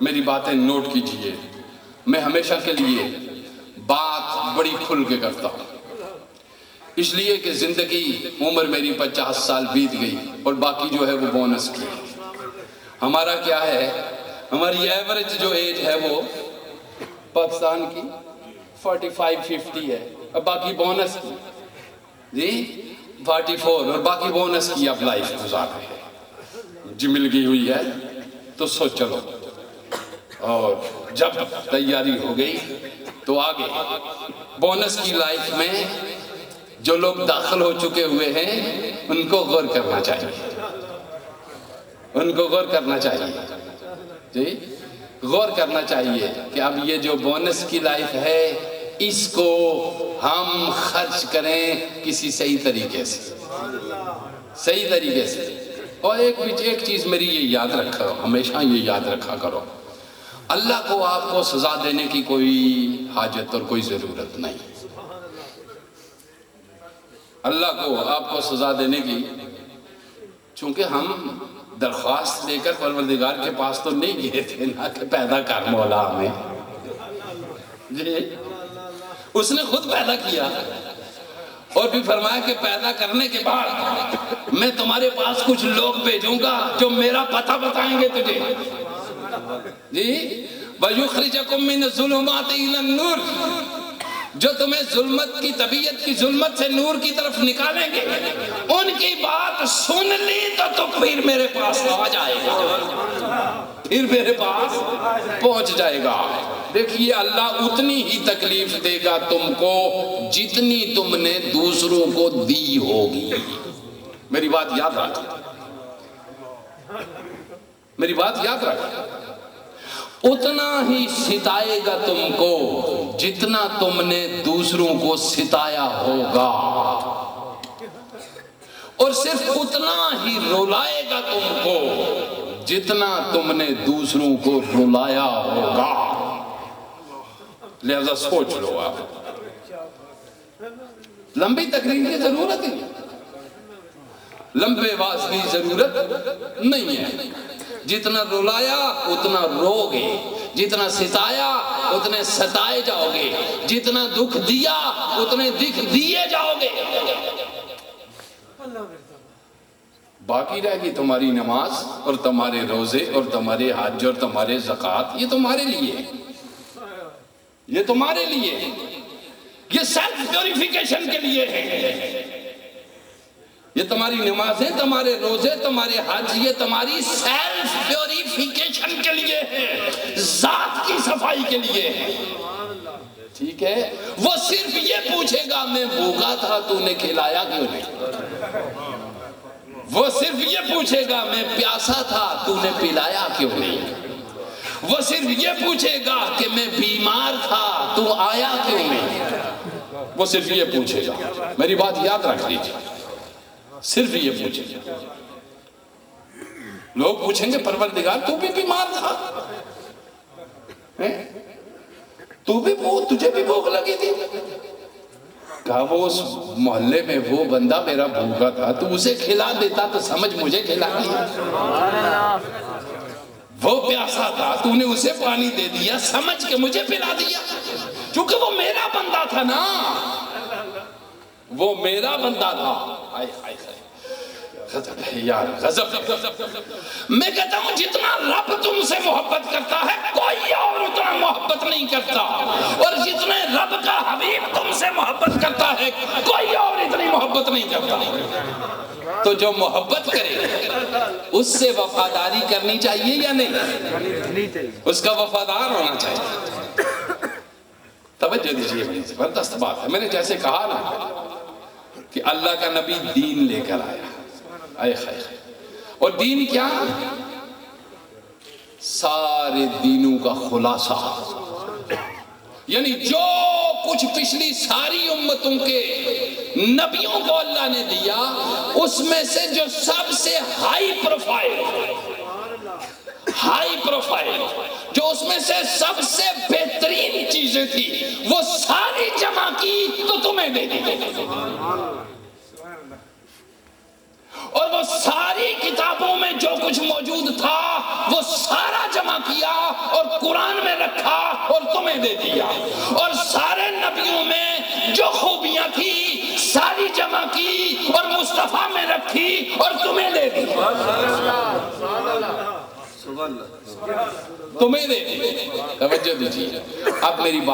میری باتیں نوٹ کیجئے، میں ہمیشہ کے لیے بات بڑی کھل کے کرتا ہوں، اس لیے کہ زندگی عمر میری 50 سال بیت گئی اور باقی جو ہے وہ بونس کی۔ ہمارا کیا ہے، ہماری ایوریج جو ایج ہے وہ پاکستان کی 45-50 ہے، اور باقی بونس کی جی 44، اور باقی بونس کی اب لائف گزار رہے ہیں جی، مل گئی ہوئی ہے تو سو چلو، اور جب تیاری ہو گئی تو آگے بونس کی لائف میں جو لوگ داخل ہو چکے ہوئے ہیں ان کو غور کرنا چاہیے، ان کو غور کرنا چاہیے جی، غور کرنا چاہیے کہ اب یہ جو بونس کی لائف ہے اس کو ہم خرچ کریں کسی صحیح طریقے سے، صحیح طریقے سے۔ اور ایک چیز میری یہ یاد رکھو، ہمیشہ یہ یاد رکھا کرو، اللہ کو آپ کو سزا دینے کی کوئی حاجت اور کوئی ضرورت نہیں، اللہ کو آپ کو سزا دینے کی، چونکہ ہم درخواست لے کر پروردگار کے پاس تو نہیں گئے تھے نا کہ پیدا کر مولا ہمیں جی، اس نے خود پیدا کیا اور بھی فرمایا کہ پیدا کرنے کے بعد میں تمہارے پاس کچھ لوگ بھیجوں گا جو میرا پتہ بتائیں گے تجھے جی، وَيُخْرِجَكُم مِّنَ الظُّلُمَاتِ إِلَى النُّورِ، جو تمہیں ظلمت کی طبیعت کی ظلمت سے نور کی طرف نکالیں گے، ان کی بات سن لی تو پھر میرے پاس آ جائے گا، پھر میرے پاس پہنچ جائے گا۔ دیکھیے اللہ اتنی ہی تکلیف دے گا تم کو جتنی تم نے دوسروں کو دی ہوگی، میری بات یاد رکھ، میری بات یاد رکھ، اتنا ہی ستائے گا تم کو جتنا تم نے دوسروں کو ستایا ہوگا، اور صرف اتنا ہی رلائے گا تم کو جتنا تم نے دوسروں کو رلایا ہوگا۔ لہذا سوچ لو، آپ لمبی تقریر کی ضرورت ہے، لمبے واز کی ضرورت نہیں ہے، جتنا رلایا اتنا رو گے، جتنا ستایا اتنے ستائے جاؤ گے، جتنا دکھ دیا اتنے دکھ دیے جاؤ گے۔ باقی رہ گی تمہاری نماز اور تمہارے روزے اور تمہارے حج اور تمہارے زکوٰۃ، یہ تمہارے لیے، یہ تمہارے لیے، یہ سیلف پیوریفیکیشن کے لیے ہے، یہ تمہاری نمازیں، تمہارے روزے، تمہارے حج، یہ تمہاری سیلف پیوریفیکیشن کے لیے ہے، ذات کی صفائی کے لیے ہے، ٹھیک ہے؟ وہ صرف یہ پوچھے گا میں بھوکا تھا تو نے کھلایا کیوں نہیں؟ وہ صرف یہ پوچھے گا میں پیاسا تھا تو نے پلایا کیوں نہیں؟ وہ صرف یہ پوچھے گا کہ میں بیمار تھا تو آیا کیوں نہیں؟ وہ صرف یہ پوچھے گا، میری بات یاد رکھ لیجیے، صرف یہ پوچھیں گے۔ لوگ پوچھیں گے پروردگار تو بھی بیمار تھا، تو بھی تجھے بھی بھوک لگی تھی؟ کہا وہ اس محلے میں وہ بندہ میرا بھوکا تھا تو اسے کھلا دیتا تو سمجھ مجھے کھلا دیا، وہ پیاسا تھا تو نے اسے پانی دے دیا سمجھ کے مجھے پلا دیا، چونکہ وہ میرا بندہ تھا نا، وہ میرا بندہ تھا۔ یار غضب، میں کہتا ہوں جتنا رب تم سے محبت کرتا ہے کوئی اور اتنا محبت نہیں کرتا، اور جتنے رب کا حبیب تم سے محبت کرتا ہے کوئی اور اتنی محبت نہیں کرتا۔ تو جو محبت کرے اس سے وفاداری کرنی چاہیے یا نہیں؟ اس کا وفادار ہونا چاہیے۔ توجہ دیجئے، بڑی زبردست بات ہے، میں نے جیسے کہا نا کہ اللہ کا نبی دین لے کر آیا، اور دین کیا؟ سارے دینوں کا خلاصہ، یعنی جو کچھ پچھلی ساری امتوں کے نبیوں کو اللہ نے دیا اس میں سے جو سب سے ہائی پروفائل، جو اس میں سے سب سے بہترین چیزیں تھی وہ ساری جمع کی تو تمہیں دے دی، اور وہ ساری کتابوں میں جو کچھ موجود تھا وہ سارا جمع کیا اور اور قرآن میں رکھا اور تمہیں دے دیا، اور سارے نبیوں میں جو خوبیاں تھی ساری جمع کی اور مصطفیٰ میں رکھی اور تمہیں دے دی، تمہیں دے دی۔ توجہ دیجیے، اب میری بات